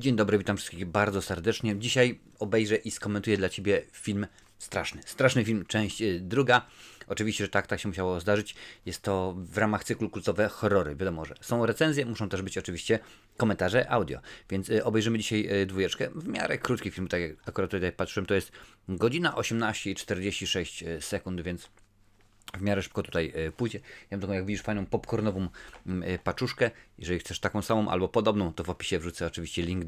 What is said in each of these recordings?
Dzień dobry, witam wszystkich bardzo serdecznie. Dzisiaj obejrzę i skomentuję dla Ciebie film straszny. Straszny film, część druga. Oczywiście, że tak się musiało zdarzyć. Jest to w ramach cyklu kultowe horrory. Wiadomo, że są recenzje, muszą też być oczywiście komentarze audio. Więc obejrzymy dzisiaj dwójeczkę. W miarę krótki film, tak jak akurat tutaj patrzyłem, to jest godzina 18 i 46 sekund, więc w miarę szybko tutaj pójdzie. Ja mam taką, jak widzisz, fajną popcornową paczuszkę. Jeżeli chcesz taką samą albo podobną, to w opisie wrzucę oczywiście link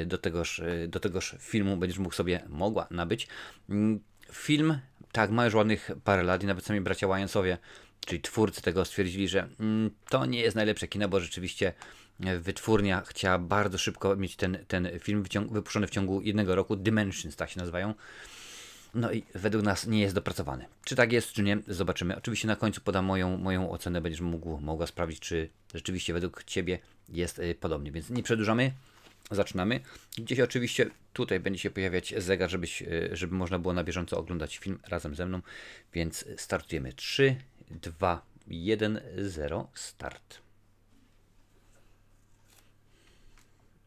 do tegoż filmu. Będziesz mogła nabyć. Film, tak, ma już ładnych parę lat i nawet sami bracia Wyansowie, czyli twórcy tego, stwierdzili, że to nie jest najlepsze kino, bo rzeczywiście wytwórnia chciała bardzo szybko mieć ten film wypuszczony w ciągu jednego roku. Dimensions, tak się nazywają. No i według nas nie jest dopracowany. Czy tak jest, czy nie, zobaczymy. Oczywiście na końcu podam moją ocenę, będziesz mogła sprawdzić, czy rzeczywiście według Ciebie jest podobnie. Więc nie przedłużamy, zaczynamy. Gdzieś oczywiście tutaj będzie się pojawiać zegar, żeby można było na bieżąco oglądać film razem ze mną. Więc startujemy. 3, 2, 1, 0, start.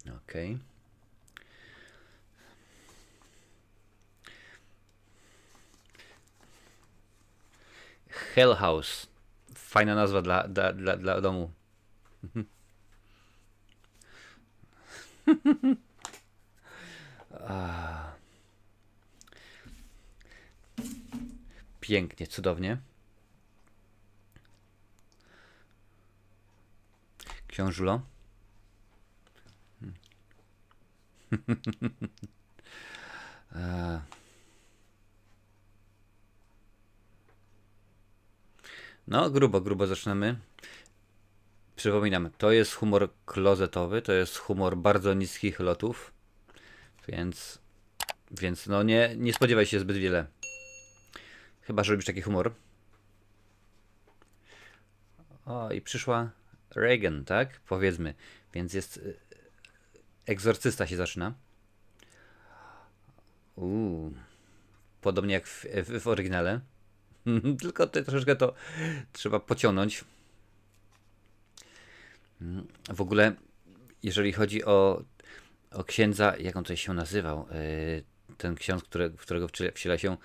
Ok. Hell House. Fajna nazwa dla domu. Pięknie, cudownie. Książulo. No, grubo zaczynamy. Przypominam, to jest humor klozetowy, to jest humor bardzo niskich lotów, więc no nie spodziewaj się zbyt wiele. Chyba, że lubisz taki humor. O, i przyszła Reagan, tak? Powiedzmy. Więc jest... Egzorcysta się zaczyna. Podobnie jak w oryginale. Tylko troszeczkę to trzeba pociągnąć. W ogóle, jeżeli chodzi o księdza, jak on tutaj się nazywał, ten ksiądz, w którego wciela się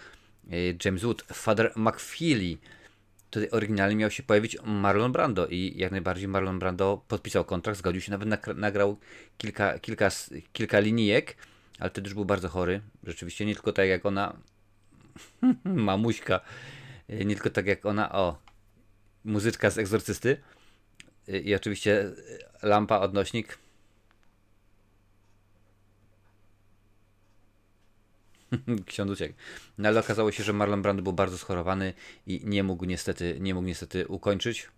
James Wood, Father McFeely, tutaj oryginalnie miał się pojawić Marlon Brando i jak najbardziej Marlon Brando podpisał kontrakt, zgodził się, nawet nagrał kilka linijek, ale wtedy już był bardzo chory, rzeczywiście, nie tylko tak jak ona, mamuśka, nie tylko tak jak ona, muzyczka z Egzorcysty i oczywiście lampa, odnośnik. Ksiądz uciekł. No ale okazało się, że Marlon Brando był bardzo schorowany i nie mógł niestety ukończyć.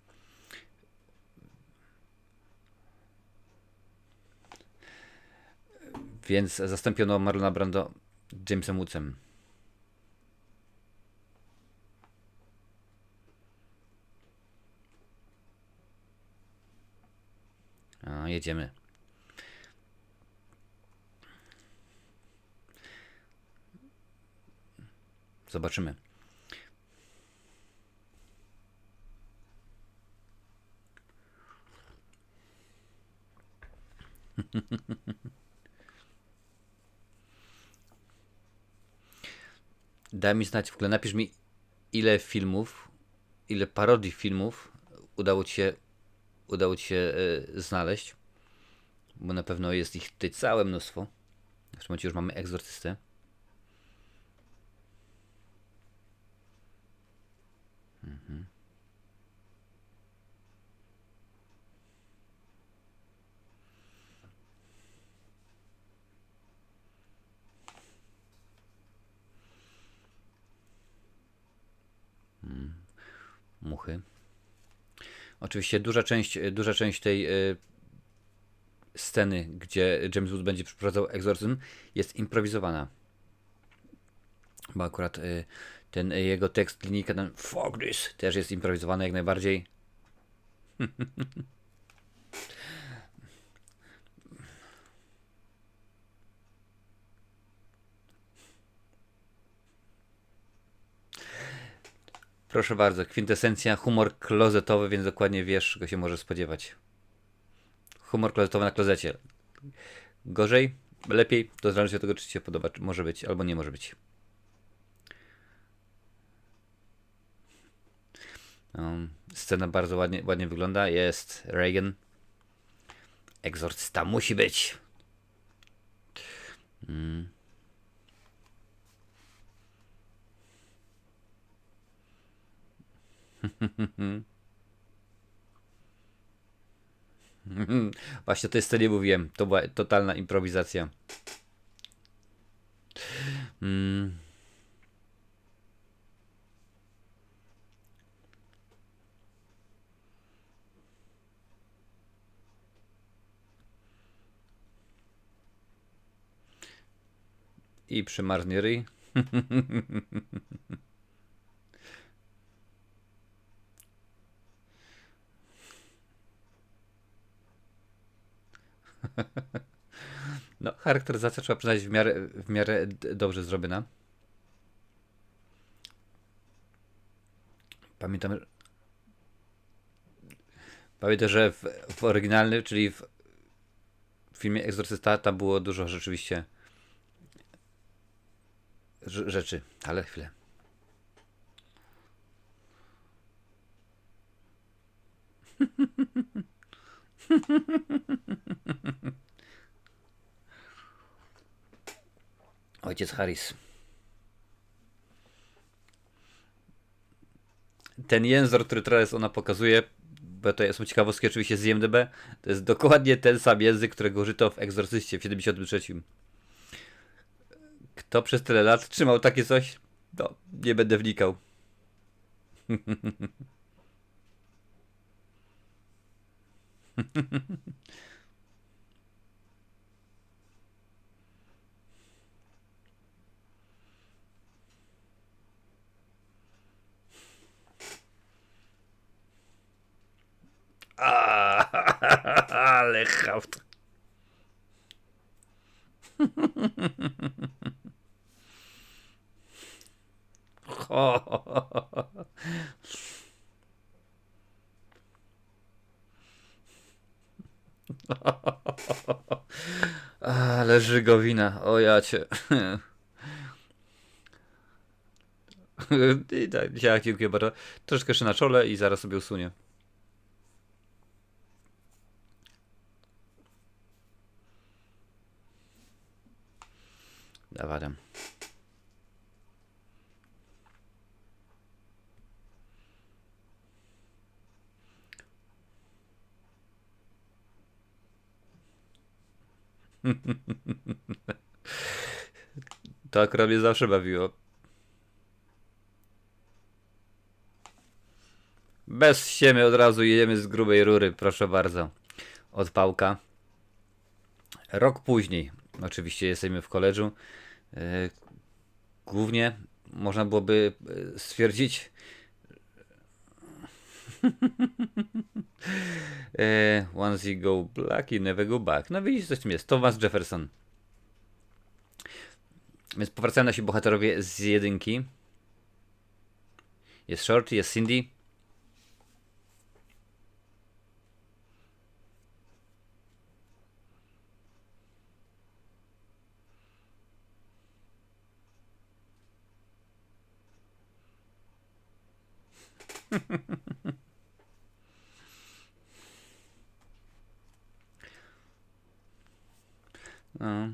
Więc zastąpiono Marlona Brando Jamesem Woodsem. Jedziemy. Zobaczymy. Daj mi znać, w ogóle napisz mi, ile parodii filmów udało ci się znaleźć, bo na pewno jest ich tutaj całe mnóstwo. W tym momencie już mamy Egzorcystę. Muchy. Oczywiście duża część tej sceny, gdzie James Wood będzie przeprowadzał egzorcyzm, jest improwizowana. Bo akurat ten jego tekst, linijka, ten fuck this, też jest improwizowany jak najbardziej. Proszę bardzo, kwintesencja, humor klozetowy, więc dokładnie wiesz, czego się może spodziewać. Humor klozetowy na klozecie. Gorzej, lepiej, to zależy od tego, czy ci się podoba, czy może być, albo nie może być. Scena bardzo ładnie wygląda. Jest Reagan. Egzorcysta musi być. Właśnie o tej scenie mówiłem. To była totalna improwizacja. I przymarznie ryj. No, charakteryzacja trzeba przyznać w miarę dobrze zrobiona. Pamiętam, że w oryginalnym, czyli w filmie Egzorcysta, tam było dużo rzeczywiście rzeczy, ale chwilę. Ojciec Harris. Ten język, który teraz ona pokazuje, bo to są ciekawostki oczywiście z IMDb, to jest dokładnie ten sam język, którego użyto w Egzorcyście w 73. Kto przez tyle lat trzymał takie coś? No, nie będę wnikał. Ale haft. Ale żygowina, o jacie. I tak, dziękuję bardzo. Troszkę jeszcze na czole i zaraz sobie usunie. Dawadam. To akurat mnie zawsze bawiło. Bez ściemy od razu jedziemy z grubej rury, proszę bardzo. Odpałka. Rok później, oczywiście jesteśmy w koledżu. Głównie można byłoby stwierdzić, once you go black, you never go back. No widzicie, coś w tym jest. Thomas Jefferson. Więc powracają nasi bohaterowie z jedynki. Jest Shorty, jest Cindy. No.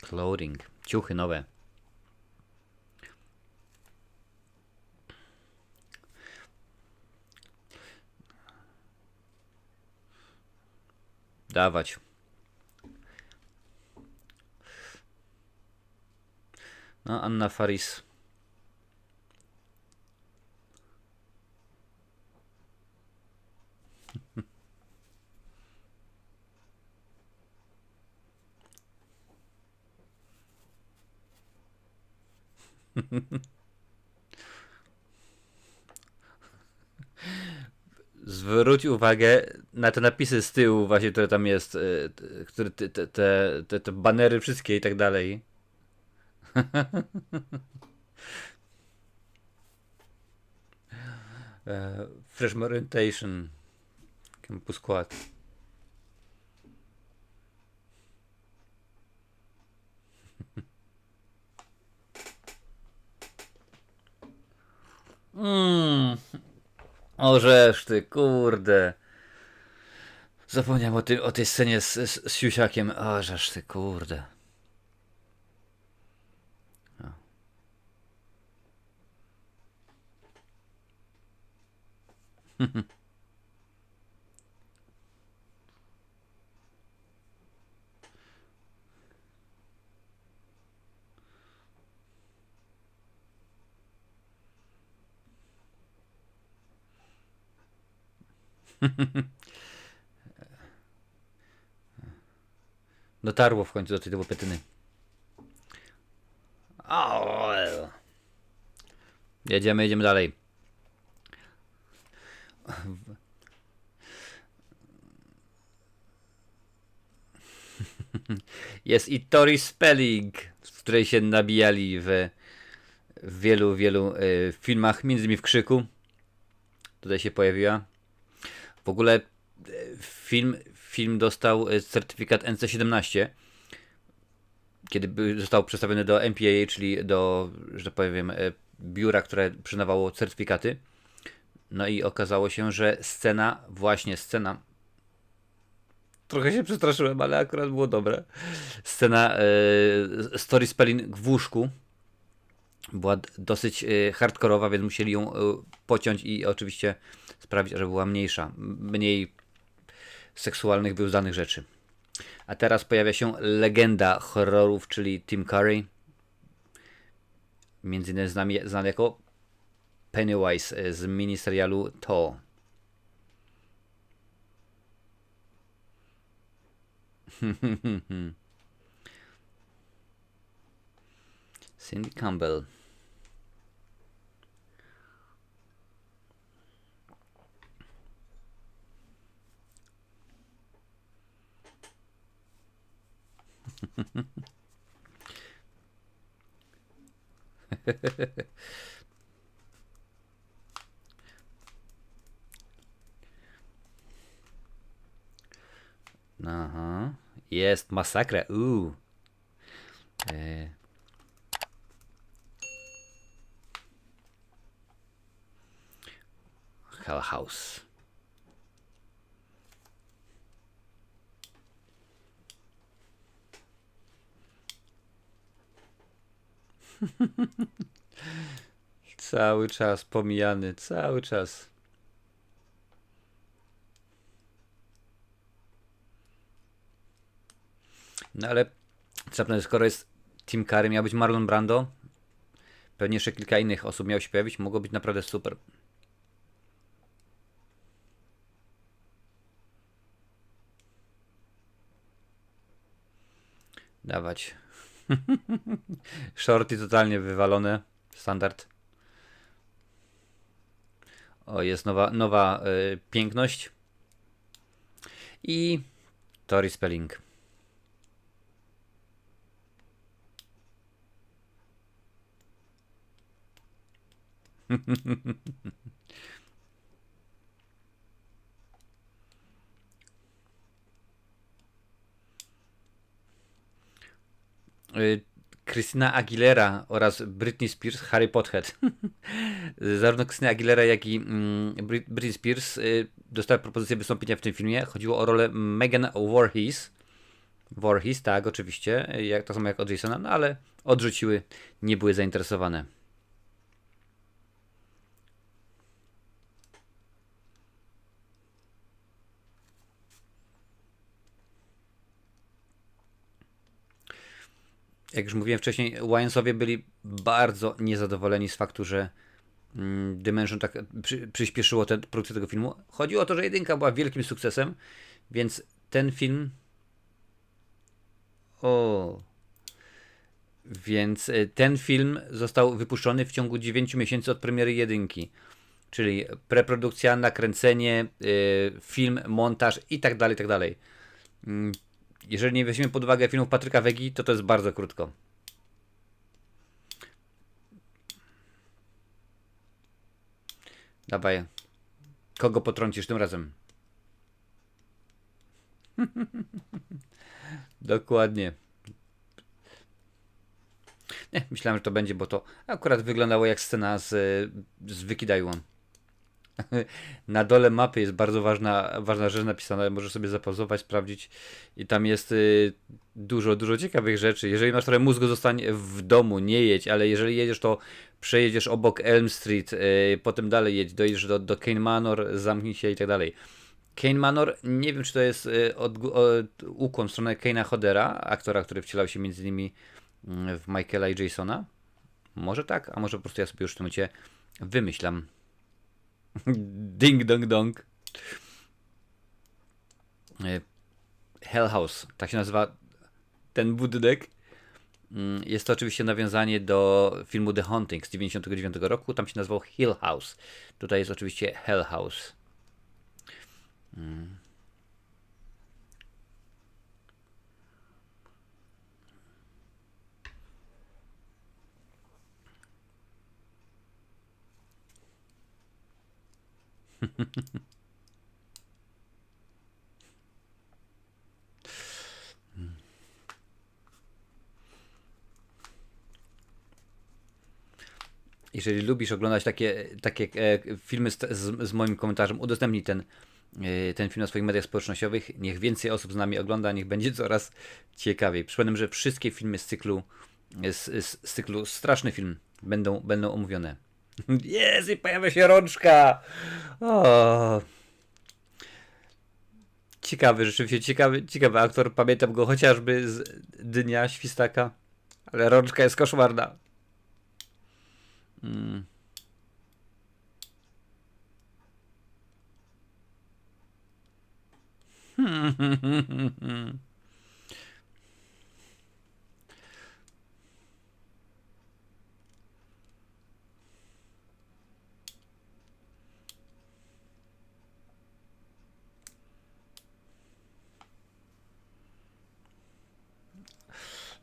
Clothing. Ciuchy nowe. Dawać. No, Anna Faris. Zwróć uwagę na te napisy z tyłu właśnie, które tam jest, które te banery wszystkie i tak dalej. Freshman Orientation, Campus Squad. Orzesz ty, kurde. Zapomniałem o tej scenie z siusiakiem. Orzesz ty, kurde. Dotarło w końcu do tej petyny. Jedziemy dalej. Jest i Tori Spelling, w której się nabijali w wielu filmach, między innymi w Krzyku. Tutaj się pojawiła. W ogóle film dostał certyfikat NC17, kiedy został przedstawiony do MPAA, czyli do, że tak powiem, biura, które przyznawało certyfikaty. No i okazało się, że scena, trochę się przestraszyłem, ale akurat było dobre. Scena Story Spelling w łóżku była dosyć hardkorowa, więc musieli ją pociąć i oczywiście sprawić, żeby była mniejsza, mniej seksualnych, wyuzdanych rzeczy. A teraz pojawia się legenda horrorów, czyli Tim Curry. Między innymi znany jako Pennywise z miniserialu To. Cindy Campbell. Aha. Jest masakra. Hell House. Cały czas pomijany, cały czas. No ale skoro jest Tim Curry, miał być Marlon Brando, pewnie jeszcze kilka innych osób miało się pojawić, mogło być naprawdę super. Dawać. Shorty totalnie wywalone. Standard. O, jest nowa piękność. I Tori Spelling. Christina Aguilera oraz Britney Spears, Harry Potter. Zarówno Christina Aguilera, jak i Britney Spears dostały propozycję wystąpienia w tym filmie. Chodziło o rolę Megan Voorhees. Voorhees, tak, oczywiście, tak samo jak od Jasona, no ale odrzuciły, nie były zainteresowane. Jak już mówiłem wcześniej, Wyansowie byli bardzo niezadowoleni z faktu, że Dimension tak przyspieszyło produkcję tego filmu. Chodziło o to, że jedynka była wielkim sukcesem, więc ten film... Więc ten film został wypuszczony w ciągu 9 miesięcy od premiery jedynki. Czyli preprodukcja, nakręcenie, film, montaż i tak dalej, i tak dalej. Jeżeli nie weźmiemy pod uwagę filmów Patryka Wegi, to jest bardzo krótko. Dawaj. Kogo potrącisz tym razem? Dokładnie. Nie, myślałem, że to będzie, bo to akurat wyglądało jak scena z Wikidaiwan. Na dole mapy jest bardzo ważna rzecz napisana, możesz sobie zapauzować, sprawdzić i tam jest dużo ciekawych rzeczy. Jeżeli masz trochę mózgu, zostań w domu, nie jedź, ale jeżeli jedziesz, to przejedziesz obok Elm Street, potem dalej jedź, dojedziesz do Kane Manor, zamknij się i tak dalej. Kane Manor, nie wiem czy to jest ukłon w stronę Kane'a Hodera, aktora, który wcielał się między innymi w Michaela i Jasona. Może tak, a może po prostu ja sobie już w tym momencie wymyślam. Ding dong dong. Hell House, tak się nazywa ten budynek. Jest to oczywiście nawiązanie do filmu The Haunting z 1999 roku. Tam się nazywał Hill House. Tutaj jest oczywiście Hell House. Jeżeli lubisz oglądać takie filmy z moim komentarzem, udostępnij ten film na swoich mediach społecznościowych. Niech więcej osób z nami ogląda, niech będzie coraz ciekawiej. Przypomnę, że wszystkie filmy z cyklu Straszny Film będą omówione. Jest i pojawia się rączka! O. Ciekawy, rzeczywiście ciekawy aktor. Pamiętam go chociażby z Dnia Świstaka, ale rączka jest koszmarna.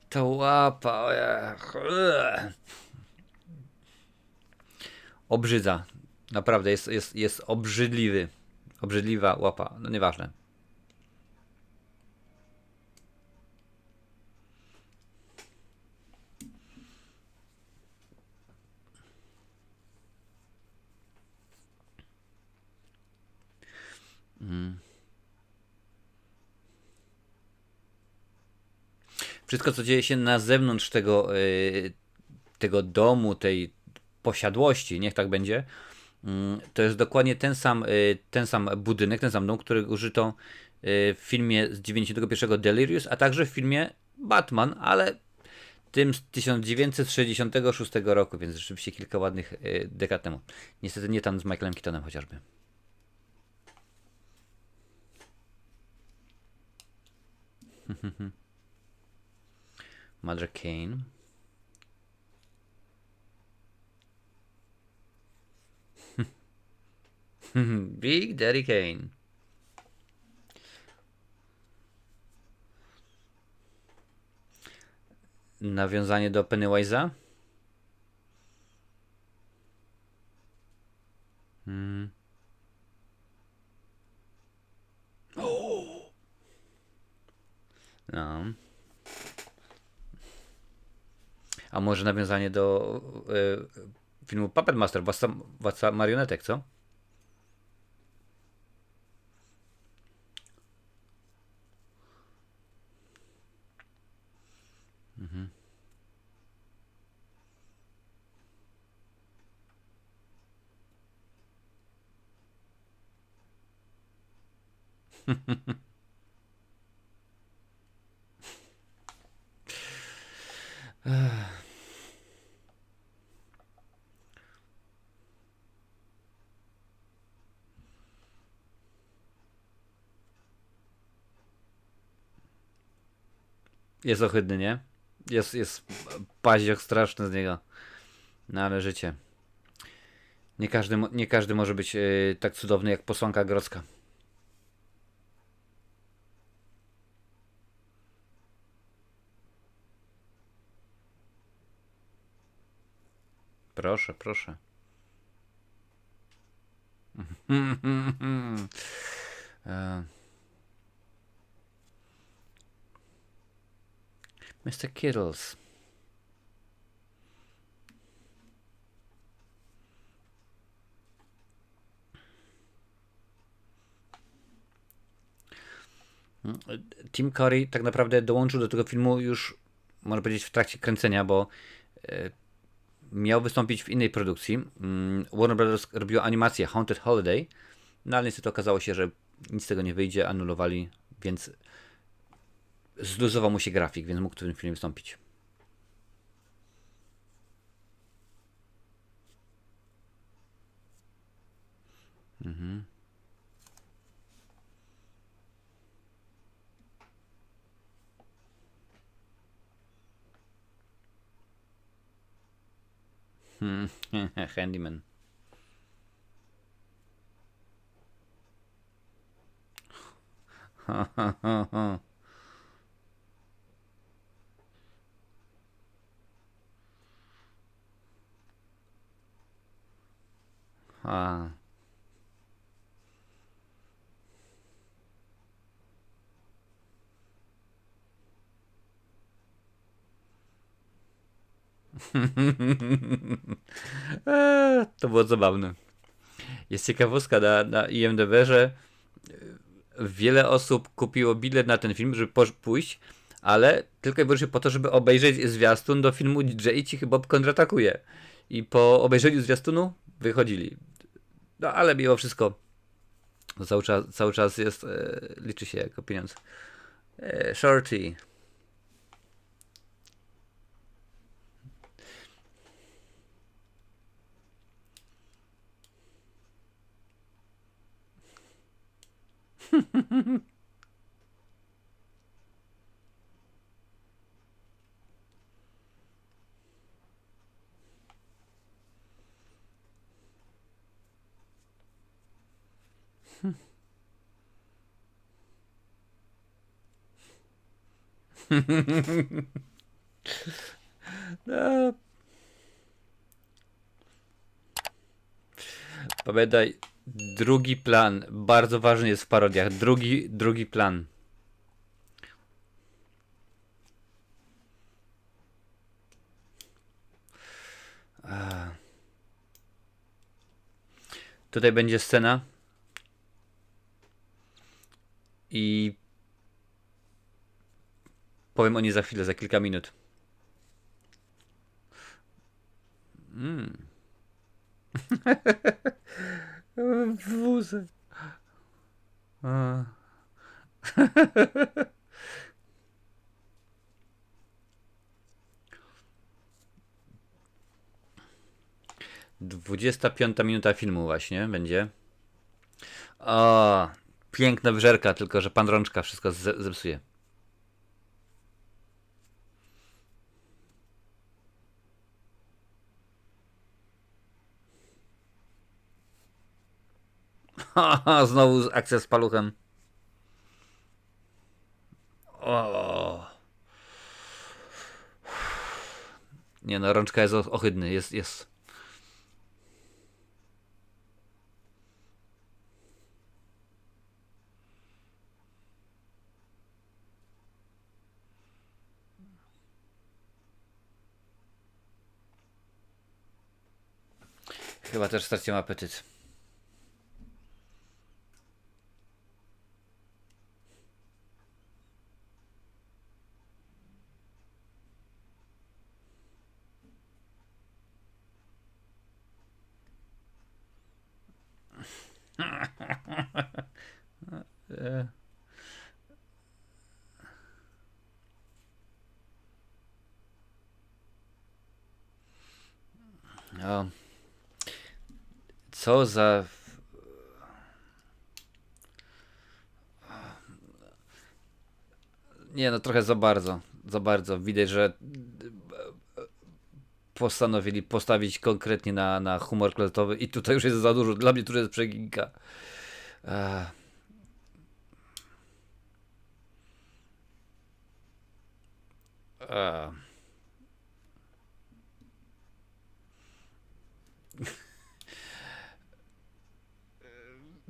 To łapa, obrzydza. Naprawdę jest obrzydliwy. Obrzydliwa łapa. No nieważne. Wszystko, co dzieje się na zewnątrz tego domu, tej posiadłości, niech tak będzie, to jest dokładnie ten sam budynek, ten sam dom, który użyto w filmie z 91 Delirious, a także w filmie Batman, ale tym z 1966 roku, więc rzeczywiście kilka ładnych dekad temu. Niestety nie tam z Michaelem Keatonem chociażby. Mother Kane. Big Daddy Kane. Nawiązanie do Pennywise'a. No. A może nawiązanie do filmu Puppet Master, Władca Marionetek, co? Jest ohydny, nie? Jest paździok straszny z niego. No ale życie. Nie każdy może być tak cudowny jak posłanka Grodzka. Proszę, proszę. E, Mr. Kittles. Tim Curry tak naprawdę dołączył do tego filmu już, można powiedzieć, w trakcie kręcenia, bo miał wystąpić w innej produkcji. Warner Brothers robiło animację Haunted Holiday, no ale niestety okazało się, że nic z tego nie wyjdzie, anulowali, więc zluzował mu się grafik, więc mógł w tym filmie wystąpić. Mhm. Handyman. A. To było zabawne. Jest ciekawostka na IMDb, że wiele osób kupiło bilet na ten film, żeby pójść, ale tylko i wyłącznie po to, żeby obejrzeć zwiastun do filmu Jay i Cichy Bob kontratakuje. I po obejrzeniu zwiastunu wychodzili. No ale mimo wszystko cały czas jest, liczy się jako pieniądz. Shorty. No, pamiętaj, drugi plan. Bardzo ważny jest w parodiach. Drugi plan. Tutaj będzie scena i powiem o niej za chwilę, za kilka minut. Wózek. 25 minuta filmu właśnie będzie. O, piękna wyżerka, tylko że pan Rączka wszystko zepsuje. Haha, znowu akcja z paluchem. O. Nie no, Rączka jest ohydny, jest. Chyba też straciłem apetyt. O. Co za... Nie no, trochę za bardzo. Za bardzo. Widać, że postanowili postawić konkretnie na humor kletowy i tutaj już jest za dużo. Dla mnie tu jest przeginka. Ech. Ech.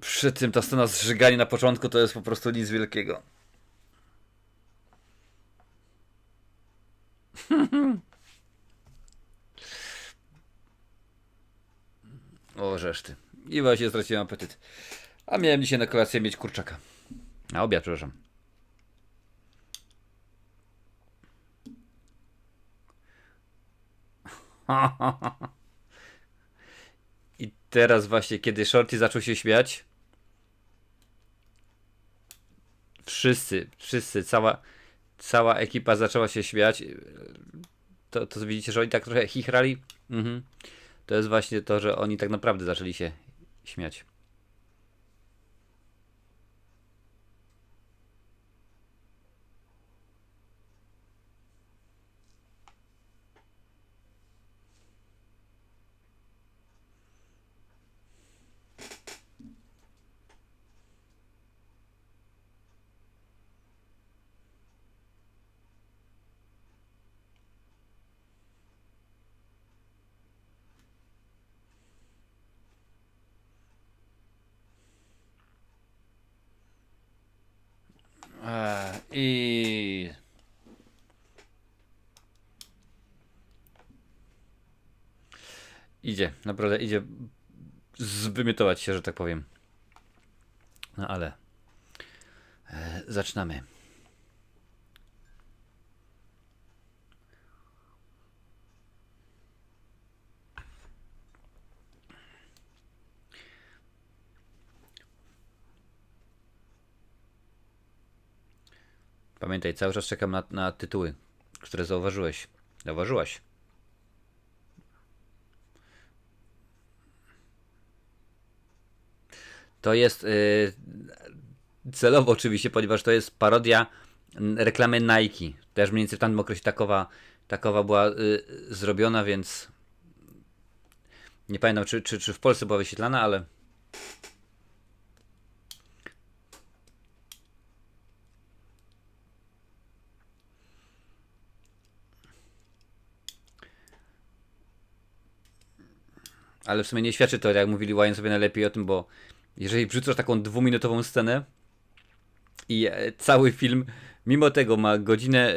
Przy tym ta scena zżygania na początku to jest po prostu nic wielkiego. O, reszty. I właśnie straciłem apetyt. A miałem dzisiaj na kolację mieć kurczaka. Na obiad, przepraszam. I teraz właśnie, kiedy Shorty zaczął się śmiać, wszyscy, cała ekipa zaczęła się śmiać. To widzicie, że oni tak trochę chichrali. Mhm. To jest właśnie to, że oni tak naprawdę zaczęli się śmiać. I idzie, naprawdę idzie zwymiotować się, że tak powiem. No ale zaczynamy. Pamiętaj, cały czas czekam na tytuły, które zauważyłeś. Zauważyłaś. To jest celowo oczywiście, ponieważ to jest parodia reklamy Nike. Też mniej więcej w tamtym okresie takowa była zrobiona, więc nie pamiętam czy w Polsce była wyświetlana, ale w sumie nie świadczy to, jak mówili Wayne sobie najlepiej o tym, bo jeżeli wrzucasz taką 2-minutową scenę i cały film mimo tego ma godzinę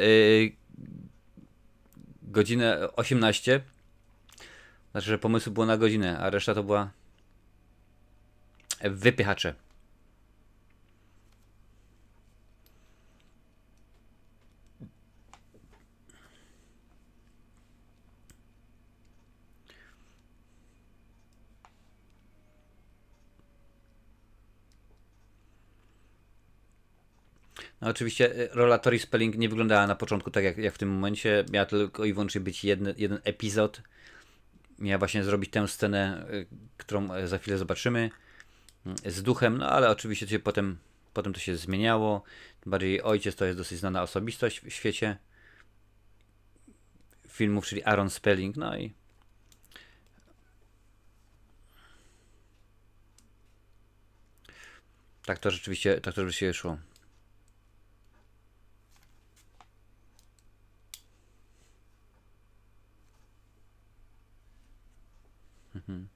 18, znaczy, że pomysł było na godzinę, a reszta to była wypychacze. No oczywiście rola Tori Spelling nie wyglądała na początku tak jak w tym momencie. Miała tylko i wyłącznie być jeden epizod. Miała właśnie zrobić tę scenę, którą za chwilę zobaczymy z duchem, no ale oczywiście się potem to się zmieniało. Tym bardziej jej ojciec to jest dosyć znana osobistość w świecie filmów, czyli Aaron Spelling, no i tak to rzeczywiście szło. Mhm.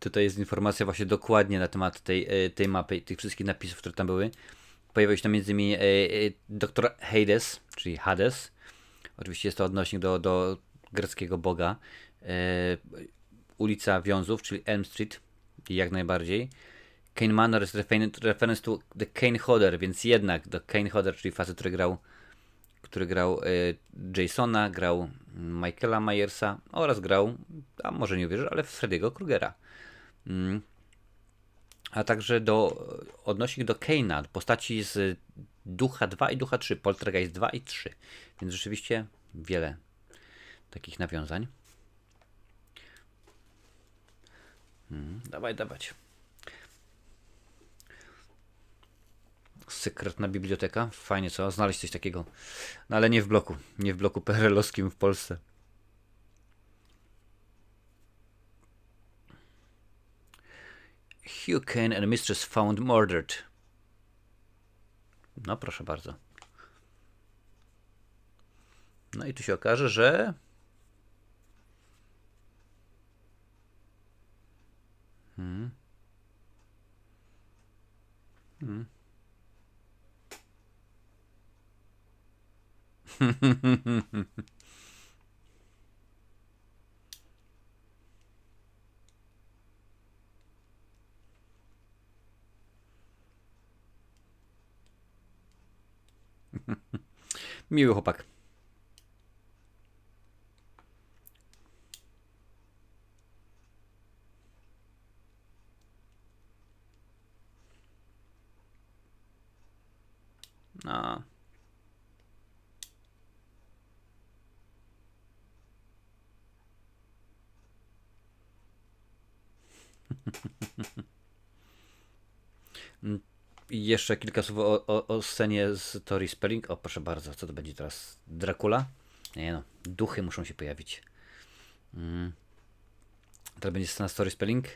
Tutaj jest informacja właśnie dokładnie na temat tej mapy, tych wszystkich napisów, które tam były. Pojawił się tam m.in. Dr. Hades, czyli Hades. Oczywiście jest to odnośnik do greckiego boga. Ulica Wiązów, czyli Elm Street, jak najbardziej. Kane Manor jest reference to The Kane Hodder, więc jednak The Kane Hodder, czyli facet, który grał Jasona, grał Michaela Myersa oraz grał, a może nie uwierzysz, ale Freddy'ego Krugera. A także odnośnik do Kane'a, postaci z Ducha 2 i Ducha 3, Poltergeist 2 i 3. Więc rzeczywiście wiele takich nawiązań. Dawaj, dawać. Sekretna biblioteka. Fajnie, co? Znaleźć coś takiego. No ale nie w bloku. Nie w bloku PRL-owskim w Polsce. Hugh Kane and mistress found murdered. No proszę bardzo. No i tu się okaże, że... Miły chłopak. No. I jeszcze kilka słów o scenie z Tori Spelling. O, proszę bardzo, co to będzie teraz? Dracula? Nie no, duchy muszą się pojawić. Teraz będzie scena z Tori Spelling?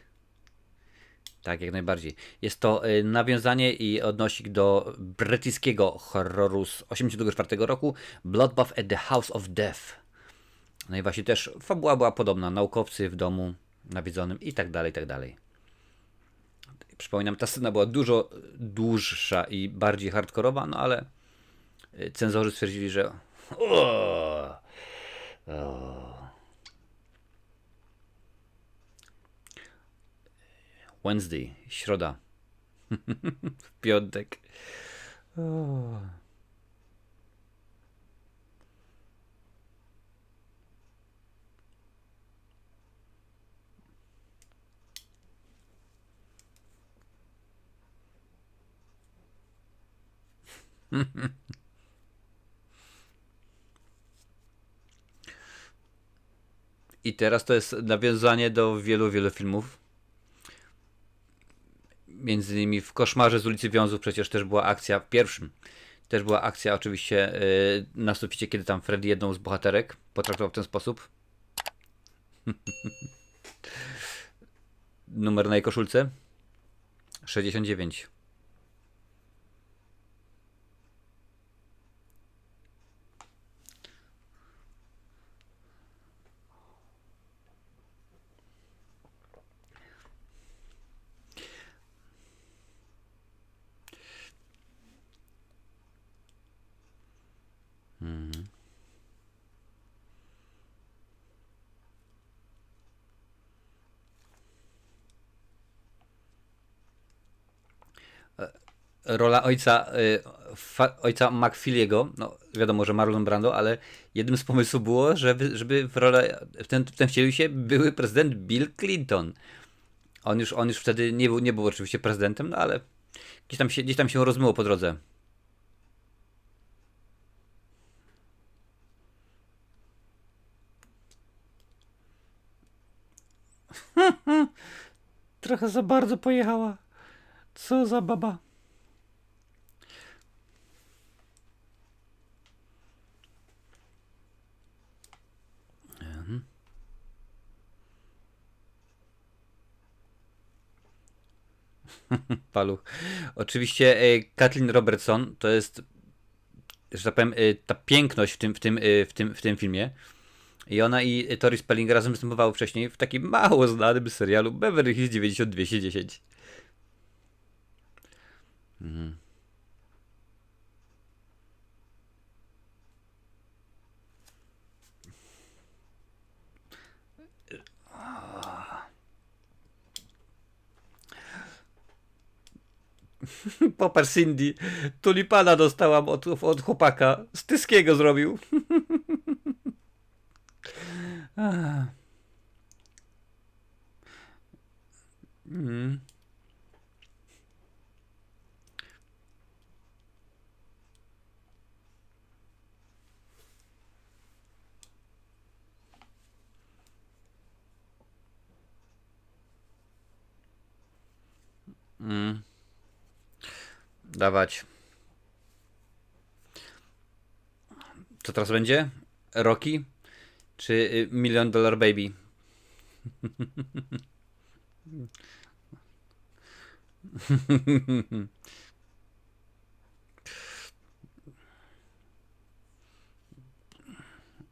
Tak, jak najbardziej. Jest to nawiązanie i odnosik do brytyjskiego horroru z 1984 roku Bloodbath at the House of Death. No i właśnie też fabuła była podobna. Naukowcy w domu nawiedzonym i tak dalej, i tak dalej. Przypominam, ta scena była dużo dłuższa i bardziej hardkorowa, no ale cenzorzy stwierdzili, że Wednesday, środa, piątek. I teraz to jest nawiązanie do wielu, wielu filmów. Między innymi w Koszmarze z ulicy Wiązów przecież też była akcja, w pierwszym też była akcja oczywiście na suficie, kiedy tam Freddy jedną z bohaterek potraktował w ten sposób. Numer na jej koszulce 69. Rola ojca McFeely'ego, no wiadomo, że Marlon Brando, ale jednym z pomysłów było, żeby w rolę, w ten wcielił się były prezydent Bill Clinton. On już wtedy nie był oczywiście prezydentem, no ale gdzieś tam się rozmyło po drodze. Trochę za bardzo pojechała. Co za baba. Paluch. Oczywiście Kathleen Robertson to jest, że tak powiem, ta piękność w tym filmie. I ona i Tori Spelling razem występowały wcześniej w takim mało znanym serialu Beverly Hills 90210. Mhm. Popatrz, Cindy, tulipana dostałam od chłopaka. Z Tyskiego zrobił. Mm. Dawać. Co teraz będzie? Rocky? Czy Million Dollar Baby?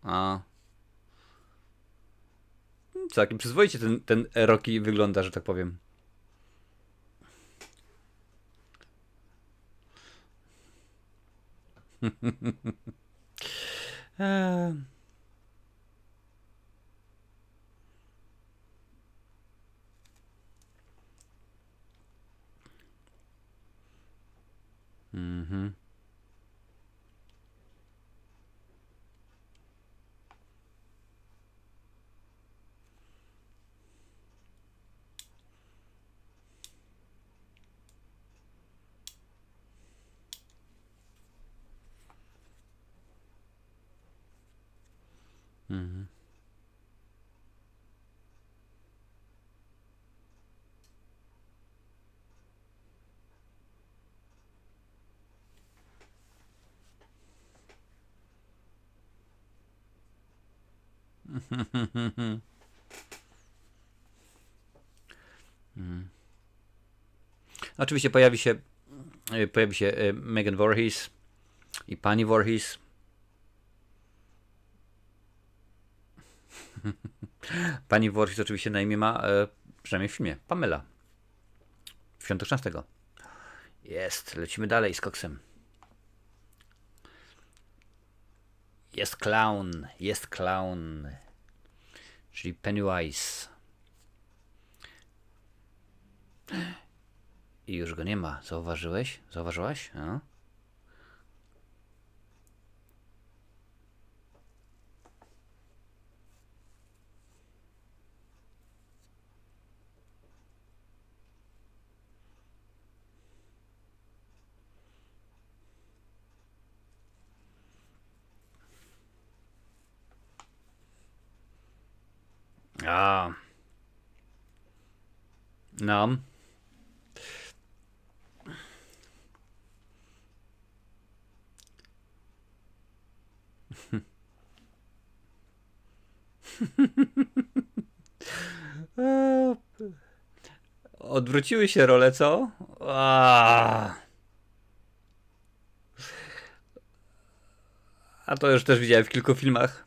A. Całkiem przyzwoicie ten Rocky wygląda, że tak powiem. Eee. Mhm. Mhm. Oczywiście pojawi się Megan Voorhees i pani Voorhees. Pani Voorhees oczywiście na imię ma, przynajmniej w filmie, Pamela. Świątek 13. Jest, lecimy dalej z koksem. Jest clown. Czyli Pennywise. I już go nie ma. Zauważyłeś? Zauważyłaś? No. A. No. Odwróciły się role, co? A to już też widziałem w kilku filmach.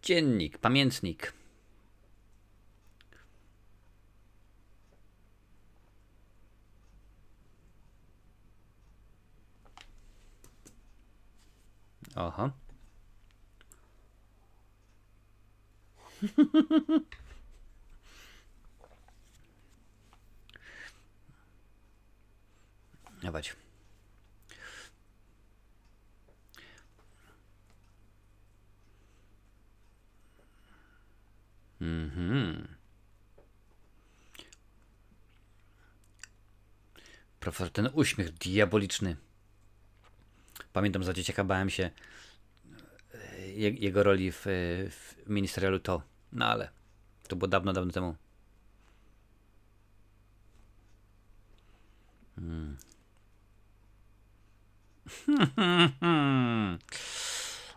Dziennik, pamiętnik. Aha. Dawać. Mhm. Profesor, ten uśmiech diaboliczny. Pamiętam za dzieciaka bałem się jego roli w miniserialu To. No ale to było dawno, dawno temu.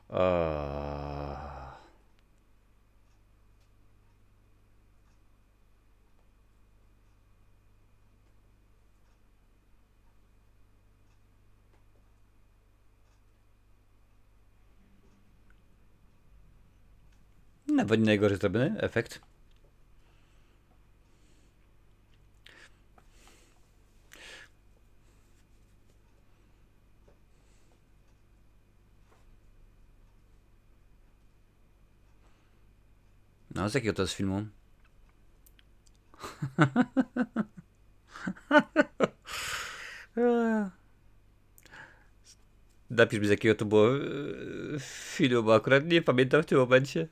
O. Nawet nie najgorzej zrobiony efekt. No, z jakiego to jest filmu? Napisz mi, z jakiego to było filmu, bo akurat nie pamiętam w tym momencie.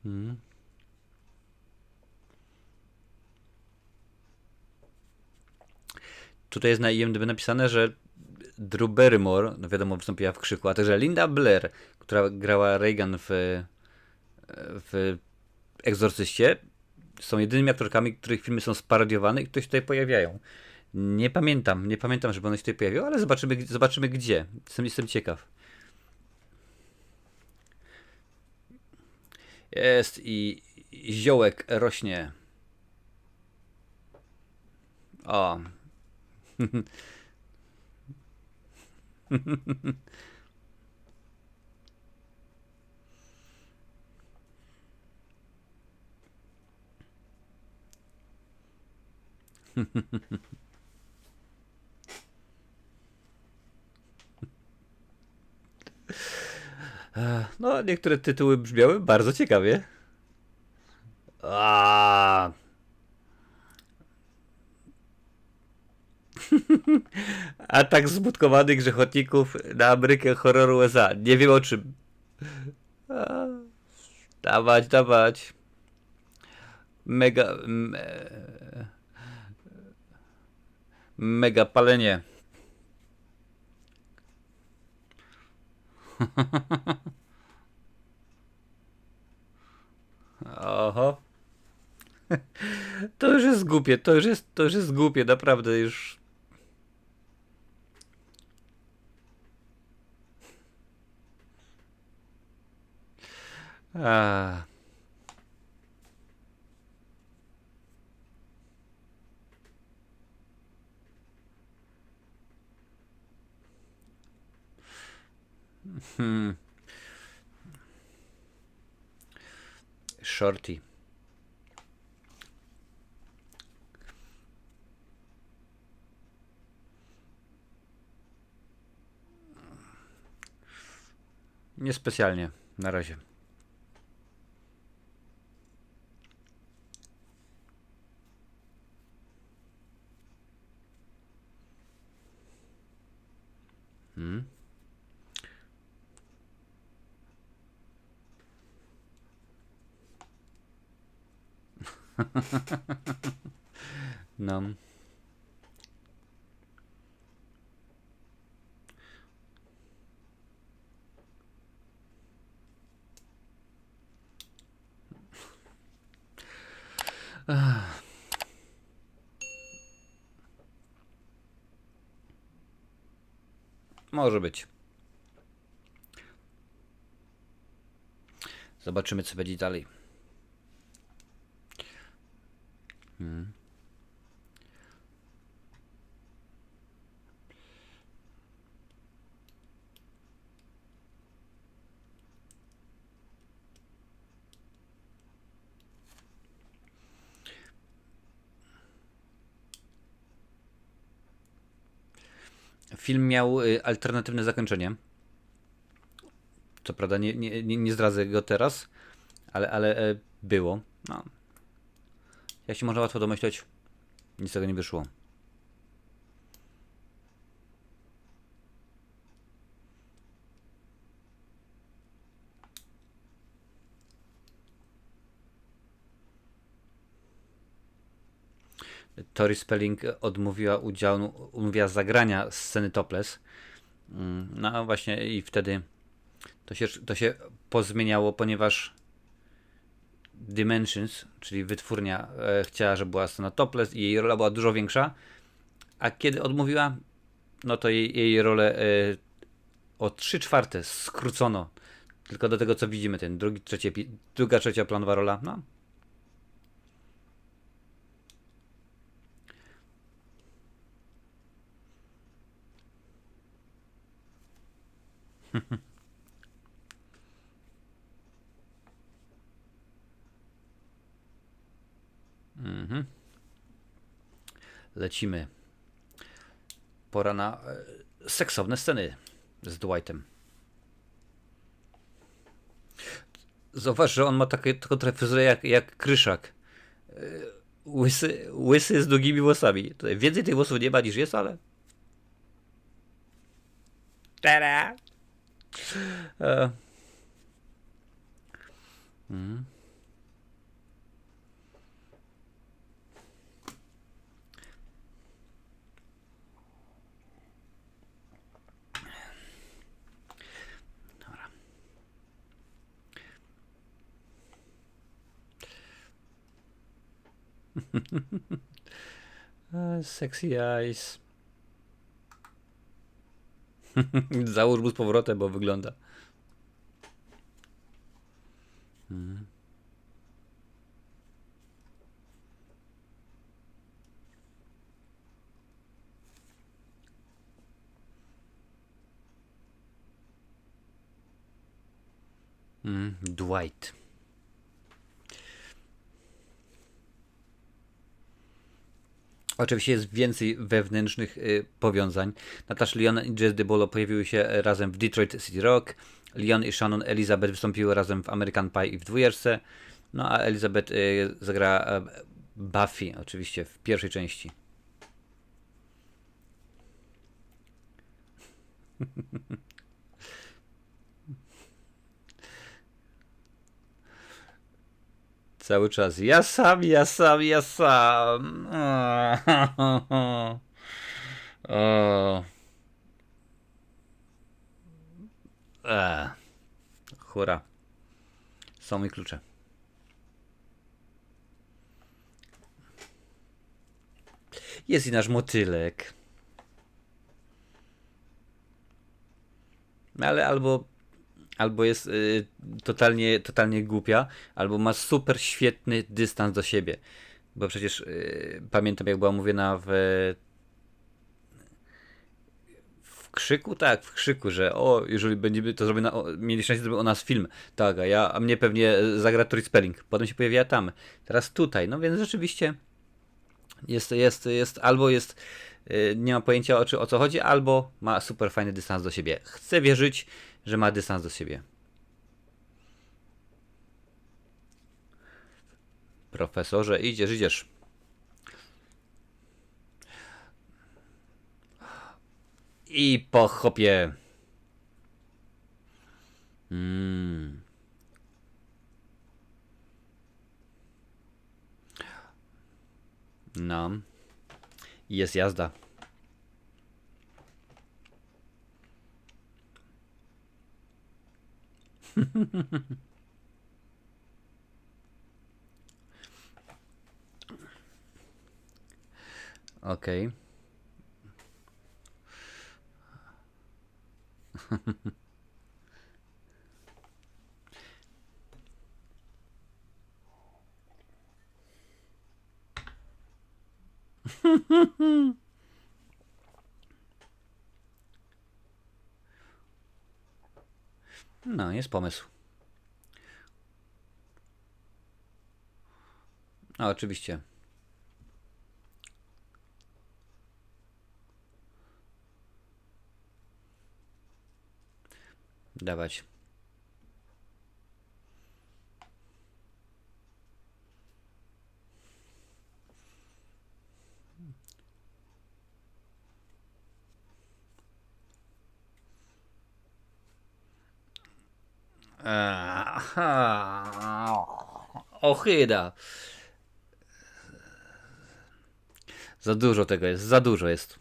Hmm. Tutaj jest na IMDb napisane, że Drew Barrymore, no wiadomo, wystąpiła w Krzyku, a także Linda Blair, która grała Reagan w Egzorcyście, są jedynymi aktorkami, których filmy są sparodiowane i które się tutaj pojawiają. Nie pamiętam, żeby one się tutaj pojawiły, ale zobaczymy gdzie. Jestem ciekaw. Jest i ziołek rośnie. O. No, niektóre tytuły brzmiały bardzo ciekawie. A, atak zbutkowanych grzechotników na Amerykę horroru USA. Nie wiem o czym. A, dawać, dawać. Mega. Mega palenie. Oho. To już jest głupie, to już jest głupie, naprawdę już. A. Hmm. Shorty. Niespecjalnie, na razie. Hmm. No. Może być. Zobaczymy, co będzie dalej. Hmm. Film miał alternatywne zakończenie. Co prawda nie zdradzę go teraz, ale było. No. Jak się można łatwo domyśleć, nic z tego nie wyszło. Tori Spelling odmówiła zagrania sceny topless. No właśnie i wtedy to się pozmieniało, ponieważ Dimensions, czyli wytwórnia, chciała, żeby była scena topless i jej rola była dużo większa, a kiedy odmówiła, no to jej rolę o 3/4 skrócono. Tylko do tego, co widzimy, ten druga, trzecia planowa rola, no. Mhm. Lecimy. Pora na seksowne sceny z Dwightem. Zauważ, że on ma taką fryzurę jak Kryszak. Łysy z długimi włosami. Tutaj więcej tych włosów nie ma niż jest, ale... Tada! E, mm. Sexy eyes. Załóż mu z powrotem, bo wygląda. Dwight. Oczywiście jest więcej wewnętrznych powiązań. Natasha Lyonne i Jess DeBolo pojawiły się razem w Detroit City Rock. Leon i Shannon Elizabeth wystąpiły razem w American Pie i w dwójeczce. No a Elizabeth zagrała Buffy oczywiście w pierwszej części. Cały czas. Ja sam, ja sam, ja sam. O. Hura. Są mi klucze. Jest i nasz motylek. Ale albo jest totalnie głupia, albo ma super świetny dystans do siebie. Bo przecież pamiętam, jak była mówiona w krzyku, tak, w krzyku, że jeżeli będziemy to zrobić, mieli szczęście, zrobił o nas film, tak, a mnie pewnie zagra Tori Spelling. Potem się pojawiła tam, teraz tutaj, no więc rzeczywiście albo jest, nie ma pojęcia o co chodzi, albo ma super fajny dystans do siebie. Chcę wierzyć, że ma dystans do siebie. Profesorze, idziesz. I po chopie. No. Jest jazda. Okej. No, jest pomysł. A, oczywiście. Dawać. Ochyda. Za dużo tego jest, za dużo jest.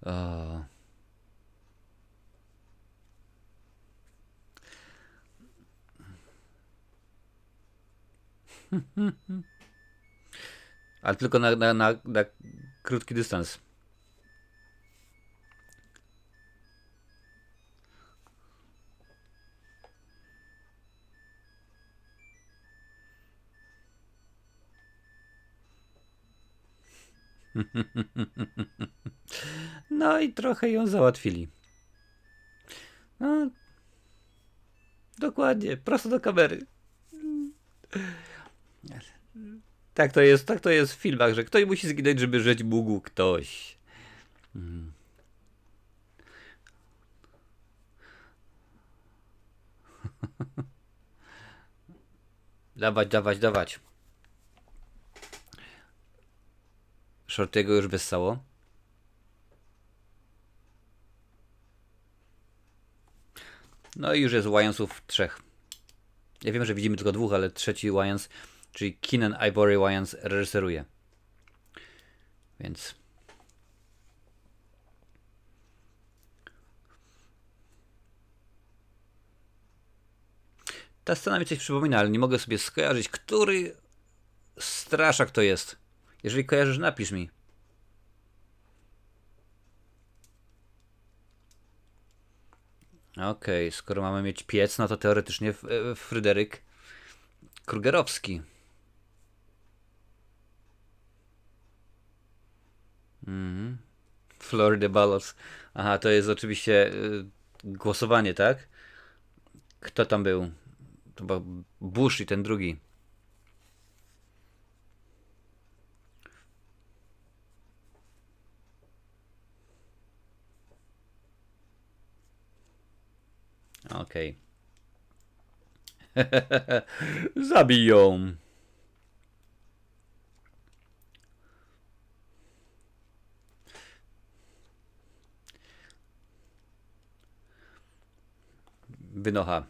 O. Ale tylko na krótki dystans. No i trochę ją załatwili. No, dokładnie, prosto do kamery. Tak to jest w filmach, że ktoś musi zginąć, żeby żyć mógł ktoś. Dawać. Shortiego już wessało. No i już jest Wyansów 3. Ja wiem, że widzimy tylko 2, ale trzeci Wyans, czyli Keenan Ivory Wayans, reżyseruje. Więc Ta scena mi coś przypomina, ale nie mogę sobie skojarzyć, który straszak to jest. Jeżeli kojarzysz, napisz mi. Okej, skoro mamy mieć piec, no to teoretycznie Fryderyk Krugerowski. Florida Ballots. Aha, to jest oczywiście głosowanie, tak? Kto tam był? To był Bush i ten drugi. Okej. Zabij ją. Wynocha.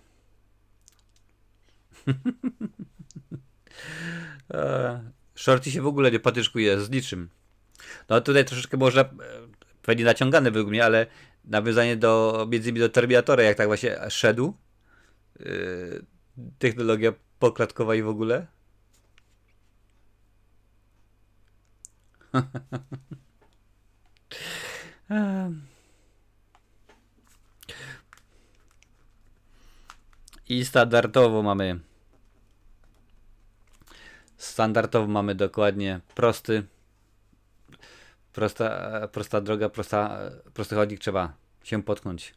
Shorty się w ogóle nie patyczkuje z niczym. No tutaj troszeczkę można pewnie naciągane według mnie, ale nawiązanie do między innymi do Terminatora, jak tak właśnie szedł. Technologia poklatkowa i w ogóle. I standardowo mamy dokładnie prosta droga, prosty chodnik, trzeba się potknąć.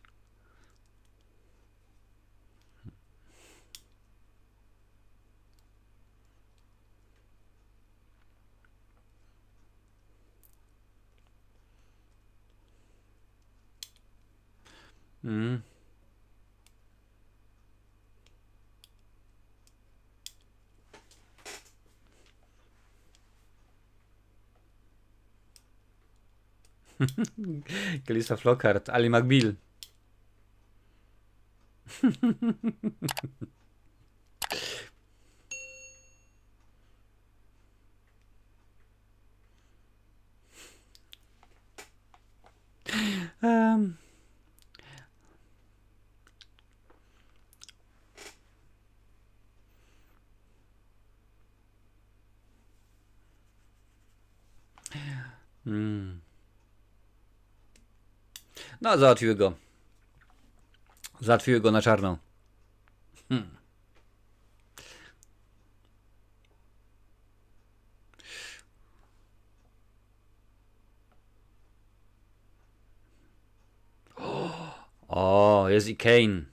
Mm. Kalista Flockhart, Ali McBeal. um. No, załatwiły go. Załatwiły go na czarno. O, jest i Kane.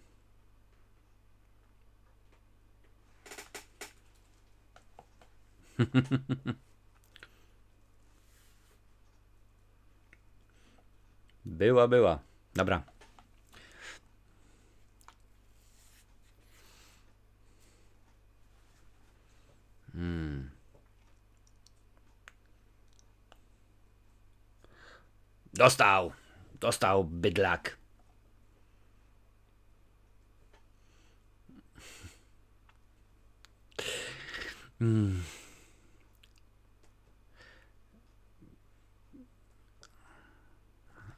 Była. Dobra. Dostał bydlak.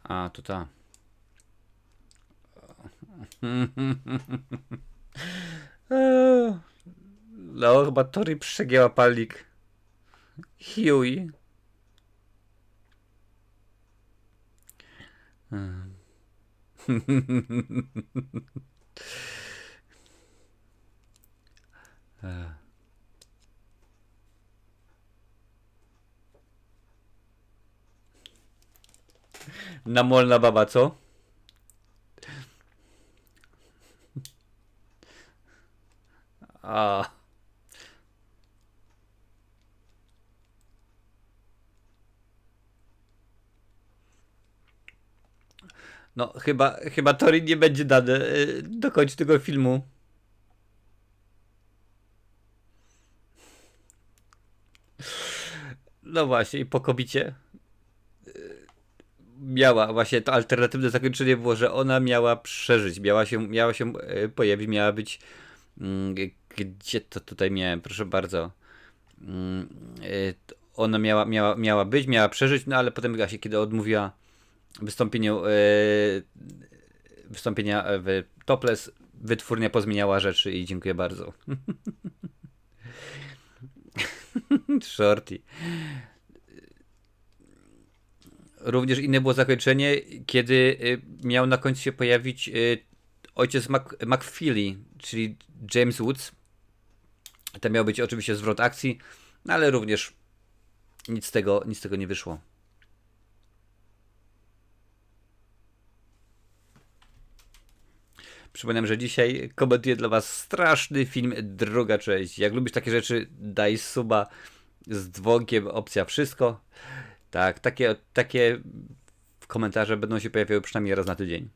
A, to ta. No, chyba Tori przegięła palnik. Huey. Namolna baba, co? A. No, chyba Tori nie będzie dane dokończyć tego filmu. No właśnie, i po kobicie miała właśnie to alternatywne zakończenie było, że ona miała przeżyć, miała się pojawić, miała być gdzie to tutaj miałem, proszę bardzo. Ona miała przeżyć, no ale potem właśnie kiedy odmówiła wystąpienia w Topless, wytwórnia pozmieniała rzeczy i dziękuję bardzo. Shorty. Również inne było zakończenie, kiedy miał na końcu się pojawić ojciec McFeely, czyli James Woods. To miał być oczywiście zwrot akcji, no ale również nic z tego nie wyszło. Przypominam, że dzisiaj komentuję dla was straszny film Druga część. Jak lubisz takie rzeczy, daj suba z dzwonkiem, opcja wszystko. Tak, takie komentarze będą się pojawiały przynajmniej raz na tydzień.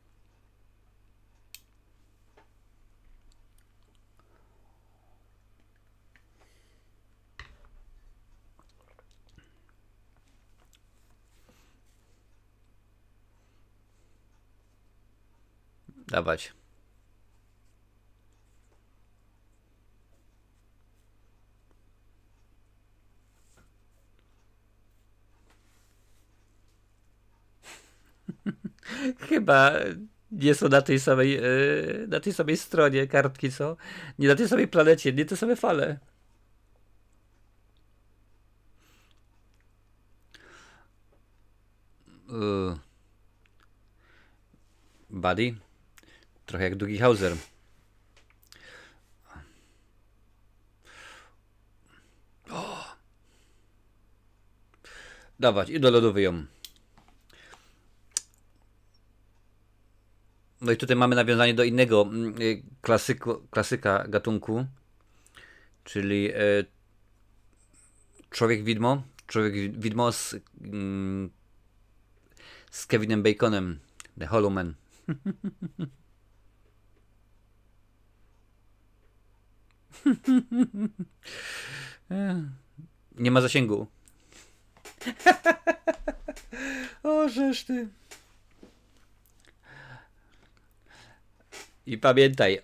Dawać. Chyba nie są na tej samej stronie kartki, co? Nie na tej samej planecie, nie te same fale. Buddy? Trochę jak Doogie Howser. Dawać, i do lodu wyją. No i tutaj mamy nawiązanie do innego klasyka gatunku, czyli Człowiek Widmo. Człowiek Widmo z Kevinem Baconem, The Hollow Man. Nie ma zasięgu. O, żeż ty. I pamiętaj,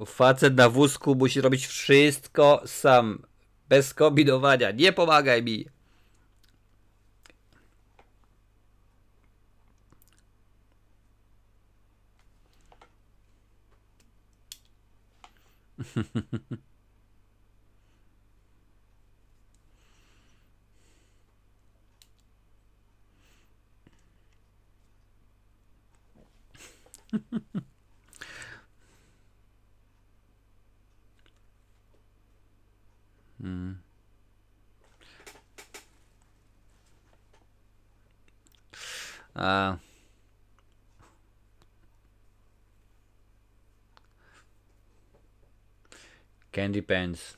facet na wózku, musi robić wszystko sam. Bez kombinowania. Nie pomagaj mi. A. Candy Pants.